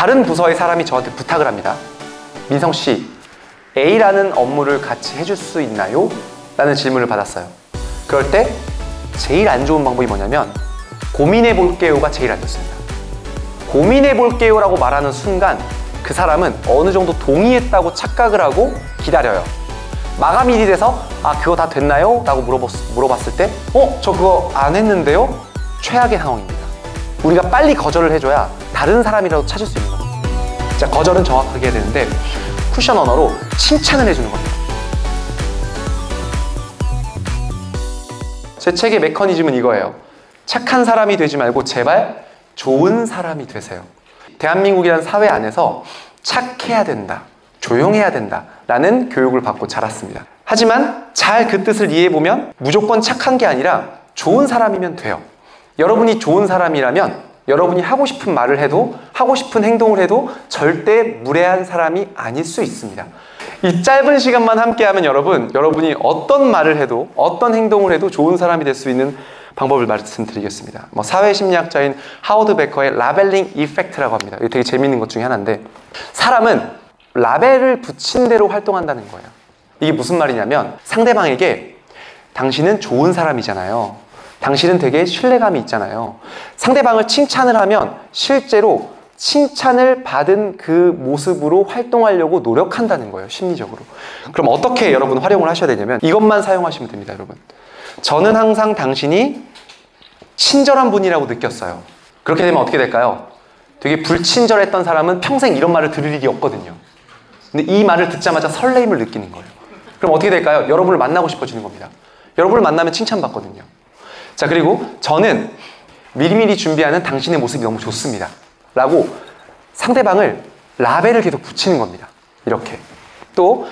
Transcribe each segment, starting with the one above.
다른 부서의 사람이 저한테 부탁을 합니다. 민성씨, A라는 업무를 같이 해줄 수 있나요? 라는 질문을 받았어요. 그럴 때 제일 안 좋은 방법이 뭐냐면 고민해 볼게요가 제일 안 좋습니다. 고민해 볼게요 라고 말하는 순간 그 사람은 어느 정도 동의했다고 착각을 하고 기다려요. 마감일이 돼서 그거 다 됐나요? 라고 물어봤을 때 저 그거 안 했는데요? 최악의 상황입니다. 우리가 빨리 거절을 해줘야 다른 사람이라도 찾을 수 있는 겁니다. 자, 거절은 정확하게 해야 되는데 쿠션 언어로 칭찬을 해주는 겁니다. 제 책의 메커니즘은 이거예요. 착한 사람이 되지 말고 제발 좋은 사람이 되세요. 대한민국이라는 사회 안에서 착해야 된다, 조용해야 된다 라는 교육을 받고 자랐습니다. 하지만 잘 그 뜻을 이해해보면 무조건 착한 게 아니라 좋은 사람이면 돼요. 여러분이 좋은 사람이라면 여러분이 하고 싶은 말을 해도 하고 싶은 행동을 해도 절대 무례한 사람이 아닐 수 있습니다. 이 짧은 시간만 함께하면 여러분이 어떤 말을 해도 어떤 행동을 해도 좋은 사람이 될 수 있는 방법을 말씀드리겠습니다. 사회심리학자인 하워드 베커의 라벨링 이펙트라고 합니다. 이게 되게 재밌는 것 중에 하나인데 사람은 라벨을 붙인 대로 활동한다는 거예요. 이게 무슨 말이냐면 상대방에게 당신은 좋은 사람이잖아요. 당신은 되게 신뢰감이 있잖아요. 상대방을 칭찬을 하면 실제로 칭찬을 받은 그 모습으로 활동하려고 노력한다는 거예요. 심리적으로. 그럼 어떻게 여러분 활용을 하셔야 되냐면 이것만 사용하시면 됩니다. 여러분, 저는 항상 당신이 친절한 분이라고 느꼈어요. 그렇게 되면 어떻게 될까요? 되게 불친절했던 사람은 평생 이런 말을 들을 일이 없거든요. 근데 이 말을 듣자마자 설레임을 느끼는 거예요. 그럼 어떻게 될까요? 여러분을 만나고 싶어지는 겁니다. 여러분을 만나면 칭찬받거든요. 자, 그리고 저는 미리미리 준비하는 당신의 모습이 너무 좋습니다 라고 상대방을 라벨을 계속 붙이는 겁니다. 이렇게. 또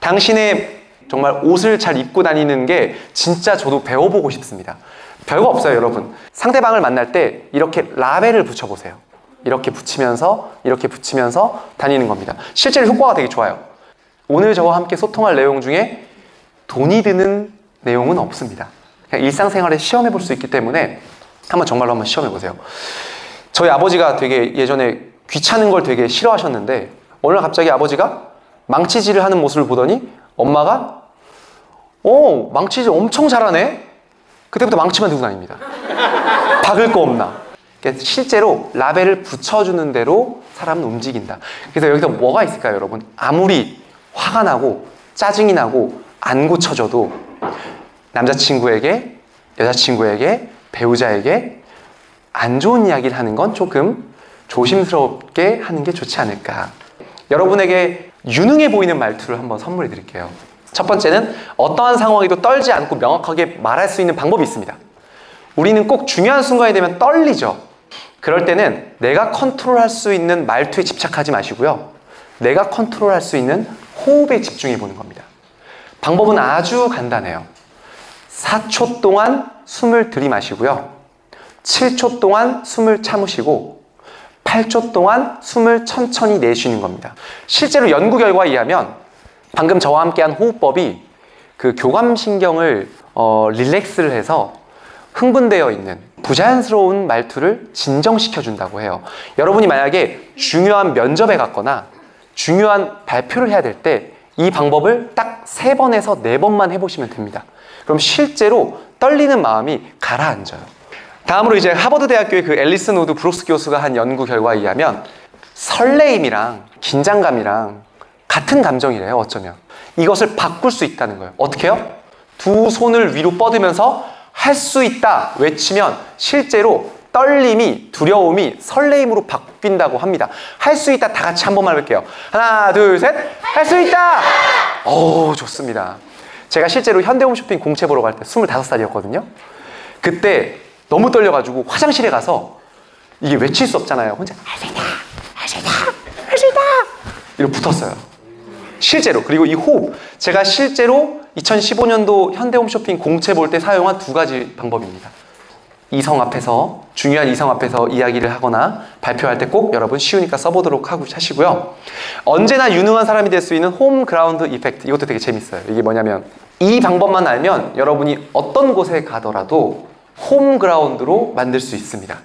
당신의 정말 옷을 잘 입고 다니는 게 진짜 저도 배워보고 싶습니다. 별거 없어요, 여러분. 상대방을 만날 때 이렇게 라벨을 붙여보세요. 이렇게 붙이면서 다니는 겁니다. 실제로 효과가 되게 좋아요. 오늘 저와 함께 소통할 내용 중에 돈이 드는 내용은 없습니다. 그냥 일상생활에 시험해 볼 수 있기 때문에 정말로 한번 시험해 보세요. 저희 아버지가 되게 예전에 귀찮은 걸 되게 싫어하셨는데 어느 날 갑자기 아버지가 망치질을 하는 모습을 보더니 엄마가 망치질 엄청 잘하네? 그때부터 망치만 들고 다닙니다. 박을 거 없나? 그러니까 실제로 라벨을 붙여주는 대로 사람은 움직인다. 그래서 여기서 뭐가 있을까요, 여러분? 아무리 화가 나고 짜증이 나고 안 고쳐져도 남자친구에게, 여자친구에게, 배우자에게 안 좋은 이야기를 하는 건 조금 조심스럽게 하는 게 좋지 않을까. 여러분에게 유능해 보이는 말투를 한번 선물해 드릴게요. 첫 번째는 어떠한 상황에도 떨지 않고 명확하게 말할 수 있는 방법이 있습니다. 우리는 꼭 중요한 순간이 되면 떨리죠. 그럴 때는 내가 컨트롤할 수 있는 말투에 집착하지 마시고요. 내가 컨트롤할 수 있는 호흡에 집중해 보는 겁니다. 방법은 아주 간단해요. 4초 동안 숨을 들이마시고요. 7초 동안 숨을 참으시고 8초 동안 숨을 천천히 내쉬는 겁니다. 실제로 연구 결과에 의하면 방금 저와 함께한 호흡법이 그 교감신경을 릴렉스를 해서 흥분되어 있는 부자연스러운 말투를 진정시켜준다고 해요. 여러분이 만약에 중요한 면접에 갔거나 중요한 발표를 해야 될 때 이 방법을 딱 3번에서 4번만 해보시면 됩니다. 그럼 실제로 떨리는 마음이 가라앉아요. 다음으로 이제 하버드 대학교의 그 앨리슨 우드 브룩스 교수가 한 연구 결과에 의하면 설레임이랑 긴장감이랑 같은 감정이래요. 어쩌면 이것을 바꿀 수 있다는 거예요. 어떻게 해요? 두 손을 위로 뻗으면서 할 수 있다 외치면 실제로 떨림이, 두려움이 설레임으로 바뀐다고 합니다. 할 수 있다 다 같이 한 번만 해볼게요. 하나, 둘, 셋. 할 수 있다! 좋습니다. 제가 실제로 현대홈쇼핑 공채 보러 갈 때 25살이었거든요. 그때 너무 떨려가지고 화장실에 가서 이게 외칠 수 없잖아요. 혼자 할 수 있다! 할 수 있다! 할 수 있다! 이러고 붙었어요. 실제로. 그리고 이 호흡, 제가 실제로 2015년도 현대홈쇼핑 공채 볼 때 사용한 2가지 방법입니다. 이성 앞에서, 중요한 이성 앞에서 이야기를 하거나 발표할 때 꼭 여러분 쉬우니까 써보도록 하시고요. 언제나 유능한 사람이 될 수 있는 홈 그라운드 이펙트, 이것도 되게 재밌어요. 이게 뭐냐면 이 방법만 알면 여러분이 어떤 곳에 가더라도 홈 그라운드로 만들 수 있습니다.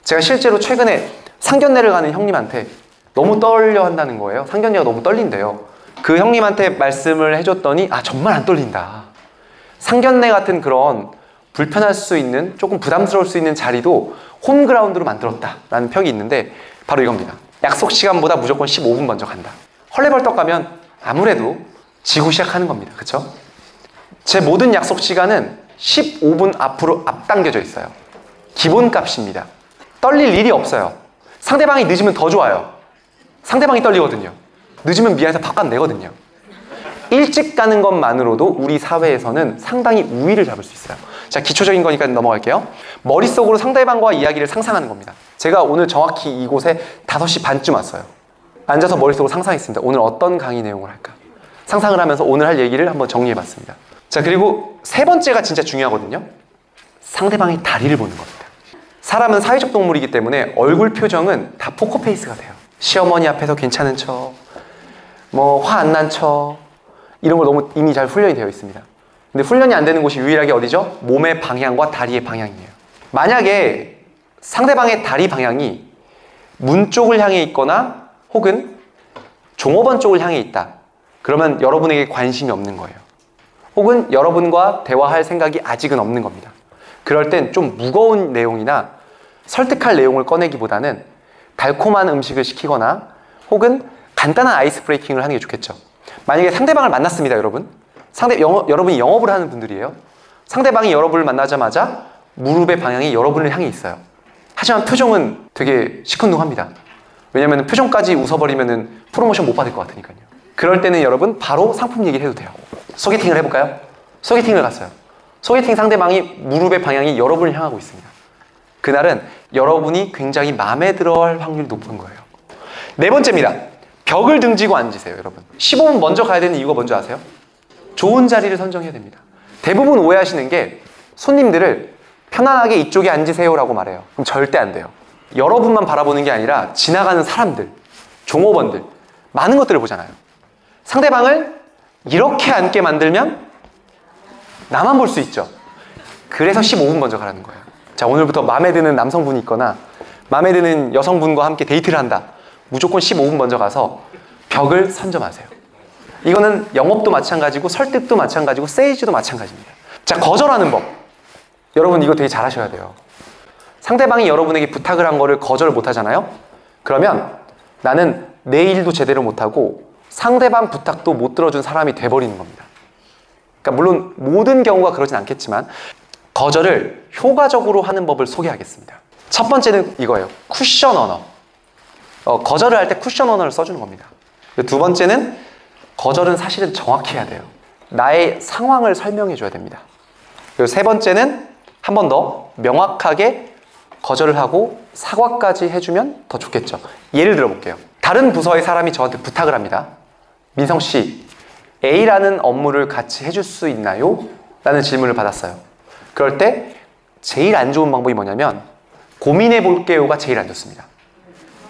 제가 실제로 최근에 상견례를 가는 형님한테 너무 떨려 한다는 거예요. 상견례가 너무 떨린대요. 그 형님한테 말씀을 해줬더니 아 정말 안 떨린다. 상견례 같은 그런 불편할 수 있는 조금 부담스러울 수 있는 자리도 홈그라운드로 만들었다라는 평이 있는데 바로 이겁니다. 약속 시간보다 무조건 15분 먼저 간다. 헐레벌떡 가면 아무래도 지고 시작하는 겁니다. 그쵸? 제 모든 약속 시간은 15분 앞으로 앞당겨져 있어요. 기본값입니다. 떨릴 일이 없어요. 상대방이 늦으면 더 좋아요. 상대방이 떨리거든요. 늦으면 미안해서 바깥 내거든요. 일찍 가는 것만으로도 우리 사회에서는 상당히 우위를 잡을 수 있어요. 자, 기초적인 거니까 넘어갈게요. 머릿속으로 상대방과 이야기를 상상하는 겁니다. 제가 오늘 정확히 이곳에 5시 반쯤 왔어요. 앉아서 머릿속으로 상상했습니다. 오늘 어떤 강의 내용을 할까? 상상을 하면서 오늘 할 얘기를 한번 정리해봤습니다. 자, 그리고 세 번째가 진짜 중요하거든요. 상대방의 다리를 보는 겁니다. 사람은 사회적 동물이기 때문에 얼굴 표정은 다 포커페이스가 돼요. 시어머니 앞에서 괜찮은 척, 뭐 화 안 난 척, 이런 걸 너무 이미 잘 훈련이 되어 있습니다. 근데 훈련이 안 되는 곳이 유일하게 어디죠? 몸의 방향과 다리의 방향이에요. 만약에 상대방의 다리 방향이 문 쪽을 향해 있거나 혹은 종업원 쪽을 향해 있다. 그러면 여러분에게 관심이 없는 거예요. 혹은 여러분과 대화할 생각이 아직은 없는 겁니다. 그럴 땐 좀 무거운 내용이나 설득할 내용을 꺼내기보다는 달콤한 음식을 시키거나 혹은 간단한 아이스 브레이킹을 하는 게 좋겠죠. 만약에 상대방을 만났습니다, 여러분. 여러분이 영업을 하는 분들이에요. 상대방이 여러분을 만나자마자 무릎의 방향이 여러분을 향해 있어요. 하지만 표정은 되게 시큰둥합니다. 왜냐면 표정까지 웃어버리면 프로모션 못 받을 것 같으니까요. 그럴 때는 여러분 바로 상품 얘기를 해도 돼요. 소개팅을 해볼까요? 소개팅을 갔어요. 소개팅 상대방이 무릎의 방향이 여러분을 향하고 있습니다. 그날은 여러분이 굉장히 마음에 들어할 확률이 높은 거예요. 네 번째입니다. 벽을 등지고 앉으세요, 여러분. 15분 먼저 가야 되는 이유가 뭔지 아세요? 좋은 자리를 선정해야 됩니다. 대부분 오해하시는 게 손님들을 편안하게 이쪽에 앉으세요라고 말해요. 그럼 절대 안 돼요. 여러분만 바라보는 게 아니라 지나가는 사람들, 종업원들, 많은 것들을 보잖아요. 상대방을 이렇게 앉게 만들면 나만 볼 수 있죠. 그래서 15분 먼저 가라는 거예요. 자, 오늘부터 마음에 드는 남성분이 있거나 마음에 드는 여성분과 함께 데이트를 한다. 무조건 15분 먼저 가서 벽을 선점하세요. 이거는 영업도 마찬가지고 설득도 마찬가지고 세일즈도 마찬가지입니다. 자, 거절하는 법. 여러분 이거 되게 잘 하셔야 돼요. 상대방이 여러분에게 부탁을 한 거를 거절을 못 하잖아요. 그러면 나는 내 일도 제대로 못하고 상대방 부탁도 못 들어준 사람이 돼버리는 겁니다. 그러니까 물론 모든 경우가 그러진 않겠지만 거절을 효과적으로 하는 법을 소개하겠습니다. 첫 번째는 이거예요. 쿠션 언어. 거절을 할 때 쿠션 언어를 써주는 겁니다. 두 번째는 거절은 사실은 정확히 해야 돼요. 나의 상황을 설명해 줘야 됩니다. 그리고 세 번째는 한 번 더 명확하게 거절을 하고 사과까지 해주면 더 좋겠죠. 예를 들어 볼게요. 다른 부서의 사람이 저한테 부탁을 합니다. 민성 씨, A라는 업무를 같이 해줄 수 있나요? 라는 질문을 받았어요. 그럴 때 제일 안 좋은 방법이 뭐냐면 고민해 볼게요가 제일 안 좋습니다.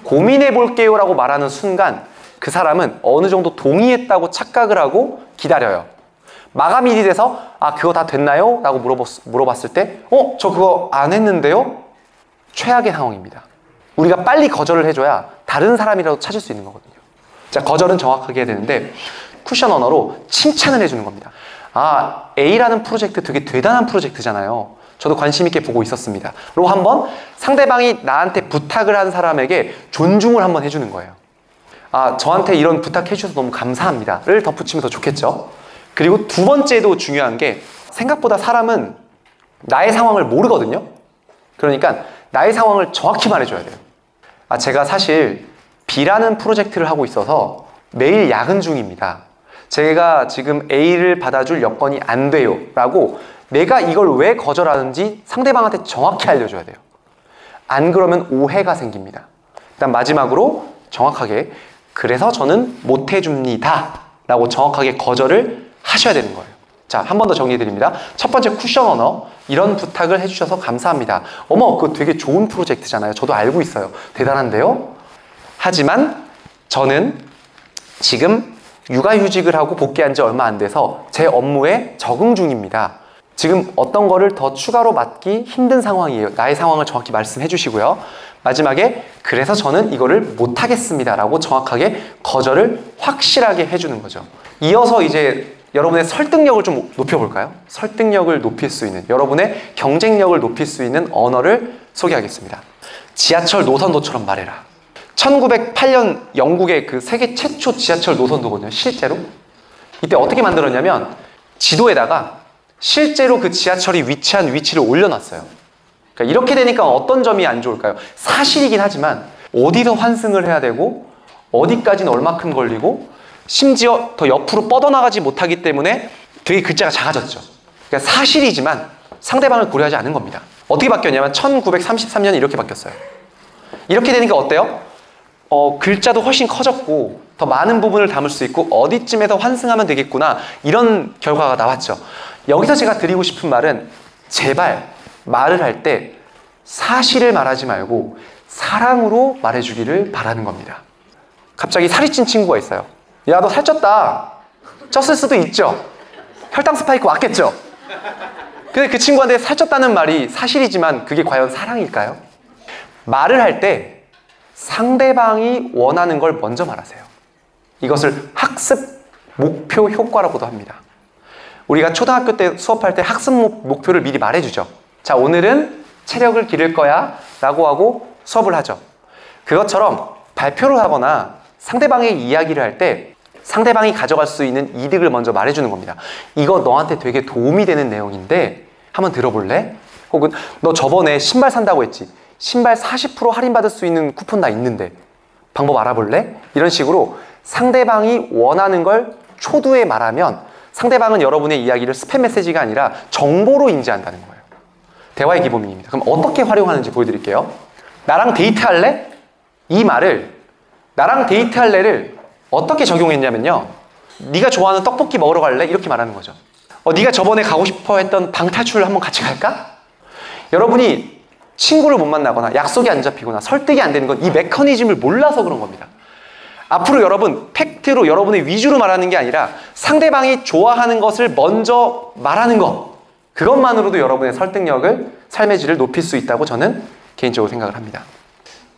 고민해 볼게요 라고 말하는 순간 그 사람은 어느 정도 동의했다고 착각을 하고 기다려요. 마감일이 돼서 아 그거 다 됐나요? 라고 물어봤을 때 저 그거 안 했는데요? 최악의 상황입니다. 우리가 빨리 거절을 해줘야 다른 사람이라도 찾을 수 있는 거거든요. 자, 거절은 정확하게 해야 되는데 쿠션 언어로 칭찬을 해주는 겁니다. 아, A라는 프로젝트 되게 대단한 프로젝트잖아요. 저도 관심 있게 보고 있었습니다. 로 한번 상대방이 나한테 부탁을 한 사람에게 존중을 한번 해주는 거예요. 아, 저한테 이런 부탁해 주셔서 너무 감사합니다. 를 덧붙이면 더 좋겠죠. 그리고 두 번째도 중요한 게 생각보다 사람은 나의 상황을 모르거든요. 그러니까 나의 상황을 정확히 말해줘야 돼요. 아, 제가 사실 B라는 프로젝트를 하고 있어서 매일 야근 중입니다. 제가 지금 A를 받아줄 여건이 안 돼요 라고 내가 이걸 왜 거절하는지 상대방한테 정확히 알려줘야 돼요. 안 그러면 오해가 생깁니다. 일단 마지막으로 정확하게 그래서 저는 못 해줍니다 라고 정확하게 거절을 하셔야 되는 거예요. 자, 한 번 더 정리해 드립니다. 첫 번째 쿠션 언어. 이런 부탁을 해주셔서 감사합니다. 어머, 그거 되게 좋은 프로젝트잖아요. 저도 알고 있어요. 대단한데요? 하지만 저는 지금 육아휴직을 하고 복귀한 지 얼마 안 돼서 제 업무에 적응 중입니다. 지금 어떤 거를 더 추가로 맡기 힘든 상황이에요. 나의 상황을 정확히 말씀해 주시고요. 마지막에 그래서 저는 이거를 못하겠습니다 라고 정확하게 거절을 확실하게 해주는 거죠. 이어서 이제 여러분의 설득력을 좀 높여볼까요? 설득력을 높일 수 있는, 여러분의 경쟁력을 높일 수 있는 언어를 소개하겠습니다. 지하철 노선도처럼 말해라. 1908년 영국의 그 세계 최초 지하철 노선도거든요. 실제로. 이때 어떻게 만들었냐면 지도에다가 실제로 그 지하철이 위치한 위치를 올려놨어요. 그러니까 이렇게 되니까 어떤 점이 안 좋을까요? 사실이긴 하지만 어디서 환승을 해야 되고 어디까지는 얼마큼 걸리고 심지어 더 옆으로 뻗어나가지 못하기 때문에 되게 글자가 작아졌죠. 그러니까 사실이지만 상대방을 고려하지 않은 겁니다. 어떻게 바뀌었냐면 1933년에 이렇게 바뀌었어요. 이렇게 되니까 어때요? 글자도 훨씬 커졌고 더 많은 부분을 담을 수 있고 어디쯤에서 환승하면 되겠구나, 이런 결과가 나왔죠. 여기서 제가 드리고 싶은 말은 제발 말을 할 때 사실을 말하지 말고 사랑으로 말해주기를 바라는 겁니다. 갑자기 살이 찐 친구가 있어요. 야, 너 살쪘다. 쪘을 수도 있죠. 혈당 스파이크 왔겠죠. 근데 그 친구한테 살쪘다는 말이 사실이지만 그게 과연 사랑일까요? 말을 할 때 상대방이 원하는 걸 먼저 말하세요. 이것을 학습 목표 효과라고도 합니다. 우리가 초등학교 때 수업할 때 학습 목표를 미리 말해주죠. 자, 오늘은 체력을 기를 거야 라고 하고 수업을 하죠. 그것처럼 발표를 하거나 상대방의 이야기를 할 때 상대방이 가져갈 수 있는 이득을 먼저 말해주는 겁니다. 이거 너한테 되게 도움이 되는 내용인데 한번 들어볼래? 혹은 너 저번에 신발 산다고 했지? 신발 40% 할인받을 수 있는 쿠폰 나 있는데 방법 알아볼래? 이런 식으로 상대방이 원하는 걸 초두에 말하면 상대방은 여러분의 이야기를 스팸 메시지가 아니라 정보로 인지한다는 거예요. 대화의 기본입니다. 그럼 어떻게 활용하는지 보여드릴게요. 나랑 데이트할래? 이 말을 나랑 데이트할래를 어떻게 적용했냐면요. 네가 좋아하는 떡볶이 먹으러 갈래? 이렇게 말하는 거죠. 네가 저번에 가고 싶어 했던 방탈출 한번 같이 갈까? 여러분이 친구를 못 만나거나 약속이 안 잡히거나 설득이 안 되는 건 이 메커니즘을 몰라서 그런 겁니다. 앞으로 여러분 팩트로 여러분의 위주로 말하는 게 아니라 상대방이 좋아하는 것을 먼저 말하는 것, 그것만으로도 여러분의 설득력을, 삶의 질을 높일 수 있다고 저는 개인적으로 생각을 합니다.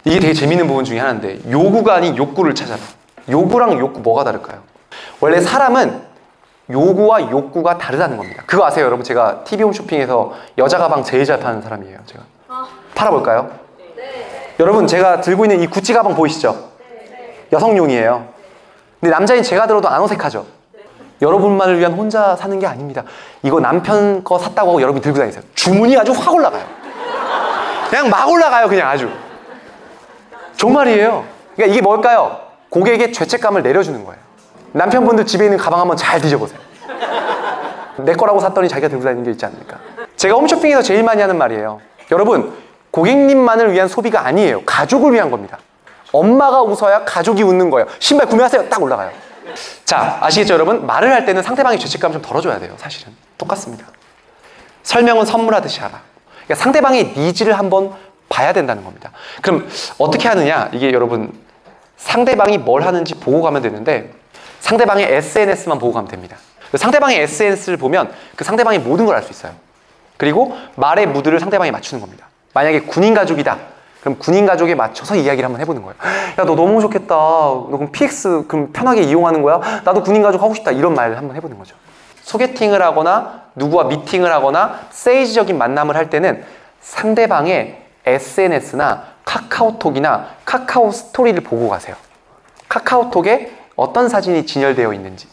이게 되게 재밌는 부분 중에 하나인데 요구가 아닌 욕구를 찾아라. 요구랑 욕구 뭐가 다를까요? 원래 사람은 요구와 욕구가 다르다는 겁니다. 그거 아세요? 여러분 제가 TV 홈쇼핑에서 여자 가방 제일 잘 파는 사람이에요. 제가 팔아볼까요? 네. 여러분 제가 들고 있는 이 구찌 가방 보이시죠? 네. 여성용이에요. 근데 남자인 제가 들어도 안 어색하죠? 네. 여러분만을 위한 혼자 사는 게 아닙니다. 이거 남편 거 샀다고 하고 여러분이 들고 다니세요. 주문이 아주 확 올라가요. 그냥 막 올라가요. 그냥 아주. 정말이에요. 그러니까 이게 뭘까요? 고객에게 죄책감을 내려주는 거예요. 남편분들 집에 있는 가방 한번 잘 뒤져보세요. 내 거라고 샀더니 자기가 들고 다니는 게 있지 않습니까? 제가 홈쇼핑에서 제일 많이 하는 말이에요. 여러분, 고객님만을 위한 소비가 아니에요. 가족을 위한 겁니다. 엄마가 웃어야 가족이 웃는 거예요. 신발 구매하세요. 딱 올라가요. 자, 아시겠죠 여러분? 말을 할 때는 상대방의 죄책감 좀 덜어줘야 돼요. 사실은 똑같습니다. 설명은 선물하듯이 하라. 그러니까 상대방의 니즈를 한번 봐야 된다는 겁니다. 그럼 어떻게 하느냐? 이게 여러분 상대방이 뭘 하는지 보고 가면 되는데 상대방의 SNS만 보고 가면 됩니다. 상대방의 SNS를 보면 그 상대방의 모든 걸 알 수 있어요. 그리고 말의 무드를 상대방이 맞추는 겁니다. 만약에 군인 가족이다. 그럼 군인 가족에 맞춰서 이야기를 한번 해보는 거예요. 야, 너 너무 좋겠다. 너 그럼 PX 그럼 편하게 이용하는 거야? 나도 군인 가족 하고 싶다. 이런 말을 한번 해보는 거죠. 소개팅을 하거나 누구와 미팅을 하거나 세이지적인 만남을 할 때는 상대방의 SNS나 카카오톡이나 카카오 스토리를 보고 가세요. 카카오톡에 어떤 사진이 진열되어 있는지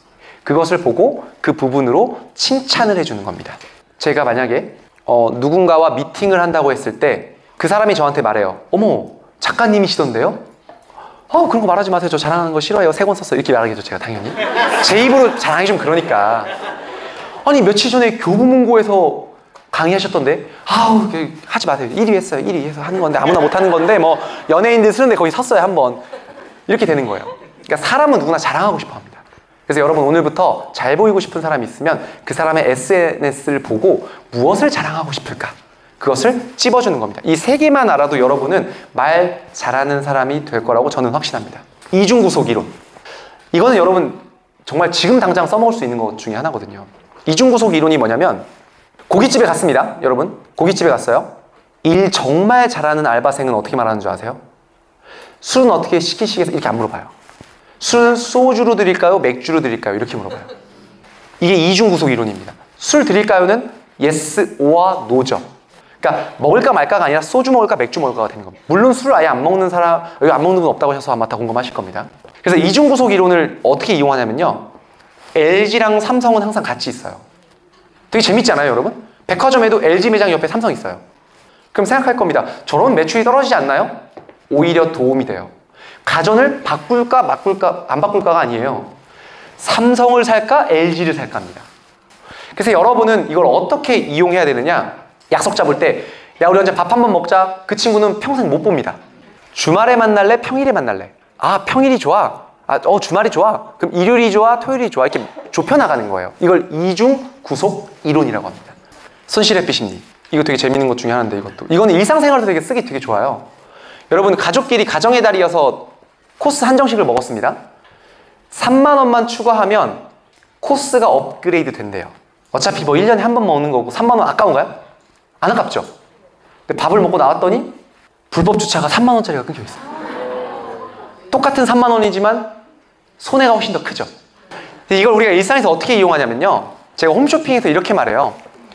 그것을 보고 그 부분으로 칭찬을 해주는 겁니다. 제가 만약에 누군가와 미팅을 한다고 했을 때 그 사람이 저한테 말해요. 어머, 작가님이시던데요? 그런 거 말하지 마세요. 저 자랑하는 거 싫어해요. 3권 썼어요. 이렇게 말하겠죠, 제가 당연히. 제 입으로 자랑이 좀 그러니까. 아니, 며칠 전에 교보문고에서 강의하셨던데 하지 마세요. 1위 했어요. 1위 해서 하는 건데 아무나 못 하는 건데 뭐 연예인들 쓰는데 거기 섰어요 한번. 이렇게 되는 거예요. 그러니까 사람은 누구나 자랑하고 싶어 합니다. 그래서 여러분 오늘부터 잘 보이고 싶은 사람이 있으면 그 사람의 SNS를 보고 무엇을 자랑하고 싶을까? 그것을 찝어주는 겁니다. 이 3개만 알아도 여러분은 말 잘하는 사람이 될 거라고 저는 확신합니다. 이중구속 이론. 이거는 여러분 정말 지금 당장 써먹을 수 있는 것 중에 하나거든요. 이중구속 이론이 뭐냐면 고깃집에 갔습니다. 여러분 고깃집에 갔어요. 일 정말 잘하는 알바생은 어떻게 말하는 줄 아세요? 술은 어떻게 시키시겠어요? 이렇게 안 물어봐요. 술은 소주로 드릴까요? 맥주로 드릴까요? 이렇게 물어봐요. 이게 이중구속 이론입니다. 술 드릴까요는 yes or no죠. 그러니까 먹을까 말까가 아니라 소주 먹을까 맥주 먹을까가 되는 겁니다. 물론 술을 아예 안 먹는 사람, 여기 안 먹는 분 없다고 하셔서 아마 다 공감하실 겁니다. 그래서 이중구속 이론을 어떻게 이용하냐면요. LG랑 삼성은 항상 같이 있어요. 되게 재밌지 않아요, 여러분? 백화점에도 LG 매장 옆에 삼성 있어요. 그럼 생각할 겁니다. 저런 매출이 떨어지지 않나요? 오히려 도움이 돼요. 가전을 바꿀까 바꿀까 안 바꿀까가 아니에요. 삼성을 살까 LG를 살까 합니다. 그래서 여러분은 이걸 어떻게 이용해야 되느냐? 약속 잡을 때 야 우리 언제 밥 한번 먹자. 그 친구는 평생 못 봅니다. 주말에 만날래? 평일에 만날래? 아 평일이 좋아. 주말이 좋아. 그럼 일요일이 좋아? 토요일이 좋아? 이렇게 좁혀나가는 거예요. 이걸 이중 구속 이론이라고 합니다. 손실회피 심리. 이거 되게 재밌는 것 중에 하나인데 이것도. 이거는 일상생활에서 되게 쓰기 되게 좋아요. 여러분 가족끼리 가정의 달이어서 코스 한정식을 먹었습니다. 3만 원만 추가하면 코스가 업그레이드 된대요. 어차피 뭐 1년에 한 번 먹는 거고 3만 원 아까운가요? 안 아깝죠? 근데 밥을 먹고 나왔더니 불법 주차가 3만 원짜리가 끊겨 있어요. 똑같은 3만 원이지만 손해가 훨씬 더 크죠. 이걸 우리가 일상에서 어떻게 이용하냐면요. 제가 홈쇼핑에서 이렇게 말해요.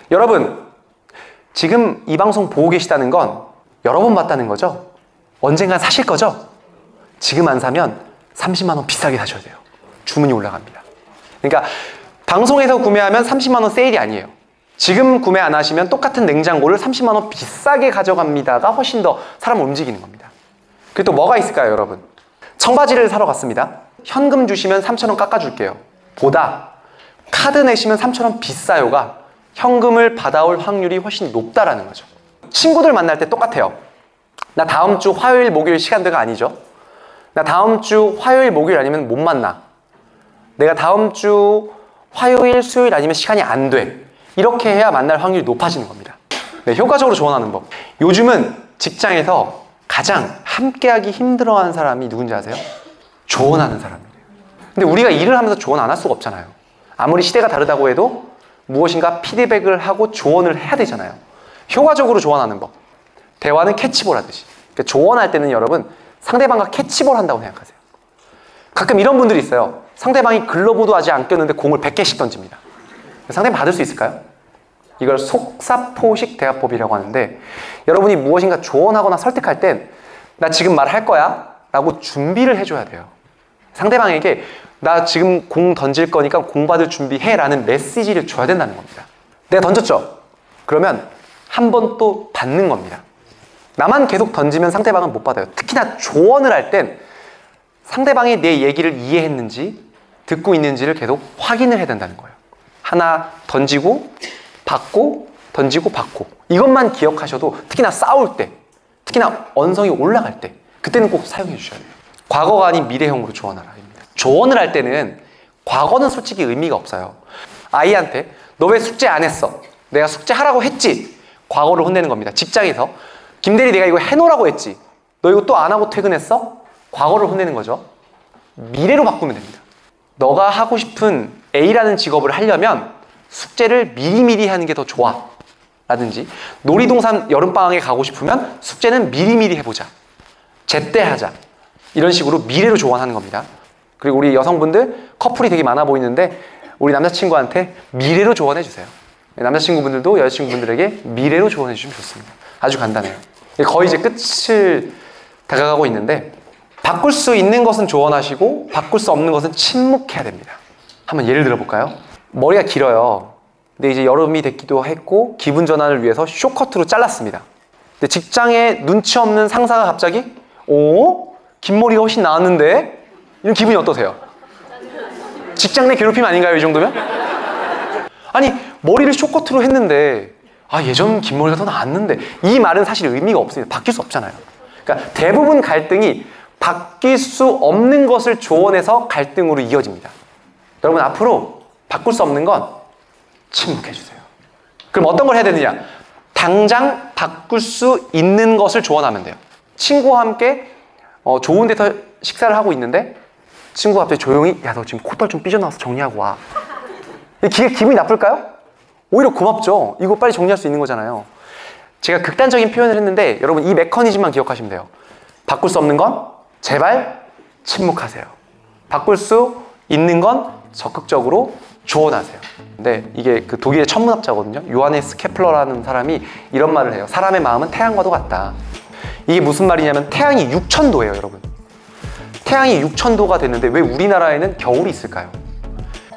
여러분 지금 이 방송 보고 계시다는 건 여러 번 봤다는 거죠? 언젠간 사실 거죠? 지금 안 사면 30만 원 비싸게 사셔야 돼요. 주문이 올라갑니다. 그러니까 방송에서 구매하면 30만 원 세일이 아니에요. 지금 구매 안 하시면 똑같은 냉장고를 30만 원 비싸게 가져갑니다가 훨씬 더 사람을 움직이는 겁니다. 그리고 또 뭐가 있을까요, 여러분? 청바지를 사러 갔습니다. 현금 주시면 3,000원 깎아줄게요. 보다 카드 내시면 3,000원 비싸요가 현금을 받아올 확률이 훨씬 높다라는 거죠. 친구들 만날 때 똑같아요. 나 다음 주 화요일, 목요일 시간대가 아니죠. 나 다음 주 화요일, 목요일 아니면 못 만나. 내가 다음 주 화요일, 수요일 아니면 시간이 안 돼. 이렇게 해야 만날 확률이 높아지는 겁니다. 네, 효과적으로 조언하는 법. 요즘은 직장에서 가장 함께하기 힘들어하는 사람이 누군지 아세요? 조언하는 사람이에요. 근데 우리가 일을 하면서 조언 안 할 수가 없잖아요. 아무리 시대가 다르다고 해도 무엇인가 피드백을 하고 조언을 해야 되잖아요. 효과적으로 조언하는 법. 대화는 캐치볼 하듯이. 그러니까 조언할 때는 여러분 상대방과 캐치볼 한다고 생각하세요. 가끔 이런 분들이 있어요. 상대방이 글러브도 아직 안 꼈는데 공을 100개씩 던집니다. 상대방 받을 수 있을까요? 이걸 속사포식 대화법이라고 하는데 여러분이 무엇인가 조언하거나 설득할 땐 나 지금 말할 거야 라고 준비를 해줘야 돼요. 상대방에게 나 지금 공 던질 거니까 공 받을 준비해 라는 메시지를 줘야 된다는 겁니다. 내가 던졌죠? 그러면 한 번 또 받는 겁니다. 나만 계속 던지면 상대방은 못 받아요. 특히나 조언을 할 땐 상대방이 내 얘기를 이해했는지 듣고 있는지를 계속 확인을 해야 된다는 거예요. 하나 던지고 받고 던지고 받고 이것만 기억하셔도 특히나 싸울 때 특히나 언성이 올라갈 때 그때는 꼭 사용해 주셔야 돼요. 과거가 아닌 미래형으로 조언하라 입니다. 조언을 할 때는 과거는 솔직히 의미가 없어요. 아이한테 너 왜 숙제 안 했어? 내가 숙제하라고 했지? 과거를 혼내는 겁니다. 직장에서 김대리 내가 이거 해놓으라고 했지? 너 이거 또 안 하고 퇴근했어? 과거를 혼내는 거죠. 미래로 바꾸면 됩니다. 너가 하고 싶은 A라는 직업을 하려면 숙제를 미리미리 하는 게 더 좋아 라든지 놀이동산 여름방학에 가고 싶으면 숙제는 미리미리 해보자. 제때 하자. 이런 식으로 미래로 조언하는 겁니다. 그리고 우리 여성분들 커플이 되게 많아 보이는데 우리 남자친구한테 미래로 조언해 주세요. 남자친구분들도 여자친구분들에게 미래로 조언해 주시면 좋습니다. 아주 간단해요. 거의 이제 끝을 다가가고 있는데 바꿀 수 있는 것은 조언하시고 바꿀 수 없는 것은 침묵해야 됩니다. 한번 예를 들어볼까요? 머리가 길어요. 근데 이제 여름이 됐기도 했고 기분 전환을 위해서 숏커트로 잘랐습니다. 근데 직장에 눈치 없는 상사가 갑자기 긴 머리가 훨씬 나았는데? 이런 기분이 어떠세요? 직장 내 괴롭힘 아닌가요? 이 정도면? 아니 머리를 숏커트로 했는데 예전 긴 머리가 더 나았는데 이 말은 사실 의미가 없습니다. 바뀔 수 없잖아요. 그러니까 대부분 갈등이 바뀔 수 없는 것을 조언해서 갈등으로 이어집니다. 여러분 앞으로 바꿀 수 없는 건 침묵해 주세요. 그럼 어떤 걸 해야 되느냐? 당장 바꿀 수 있는 것을 조언하면 돼요. 친구와 함께 좋은 데서 식사를 하고 있는데 친구가 갑자기 조용히 야 너 지금 코털 좀 삐져나와서 정리하고 와. 기분이 나쁠까요? 오히려 고맙죠. 이거 빨리 정리할 수 있는 거잖아요. 제가 극단적인 표현을 했는데 여러분 이 메커니즘만 기억하시면 돼요. 바꿀 수 없는 건 제발 침묵하세요. 바꿀 수 있는 건 적극적으로 조언하세요. 근데 이게 그 독일의 천문학자거든요. 요하네스 케플러라는 사람이 이런 말을 해요. 사람의 마음은 태양과도 같다. 이게 무슨 말이냐면 태양이 6000도예요, 여러분. 태양이 6000도가 됐는데 왜 우리나라에는 겨울이 있을까요?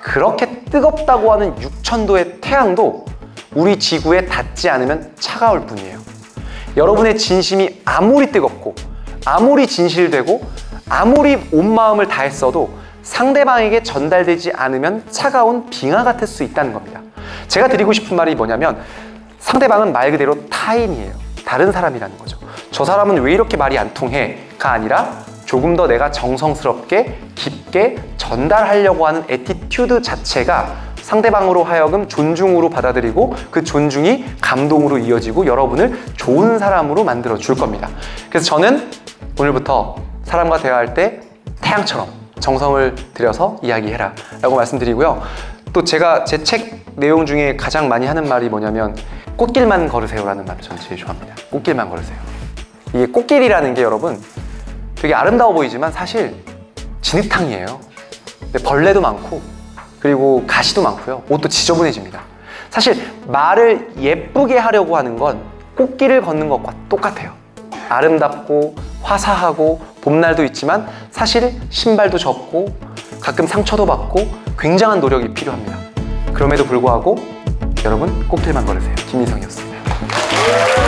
그렇게 뜨겁다고 하는 6000도의 태양도 우리 지구에 닿지 않으면 차가울 뿐이에요. 여러분의 진심이 아무리 뜨겁고 아무리 진실되고 아무리 온 마음을 다했어도 상대방에게 전달되지 않으면 차가운 빙하 같을 수 있다는 겁니다. 제가 드리고 싶은 말이 뭐냐면 상대방은 말 그대로 타인이에요. 다른 사람이라는 거죠. 저 사람은 왜 이렇게 말이 안 통해?가 아니라 조금 더 내가 정성스럽게 깊게 전달하려고 하는 애티튜드 자체가 상대방으로 하여금 존중으로 받아들이고 그 존중이 감동으로 이어지고 여러분을 좋은 사람으로 만들어 줄 겁니다. 그래서 저는 오늘부터 사람과 대화할 때 태양처럼 정성을 들여서 이야기해라 라고 말씀드리고요. 또 제가 제 책 내용 중에 가장 많이 하는 말이 뭐냐면 꽃길만 걸으세요 라는 말을 저는 제일 좋아합니다. 꽃길만 걸으세요. 이게 꽃길이라는 게 여러분 되게 아름다워 보이지만 사실 진흙탕이에요. 근데 벌레도 많고 그리고 가시도 많고요. 옷도 지저분해집니다. 사실 말을 예쁘게 하려고 하는 건 꽃길을 걷는 것과 똑같아요. 아름답고 화사하고 봄날도 있지만 사실 신발도 젖고 가끔 상처도 받고 굉장한 노력이 필요합니다. 그럼에도 불구하고 여러분 꽃길만 걸으세요. 김민성이었습니다.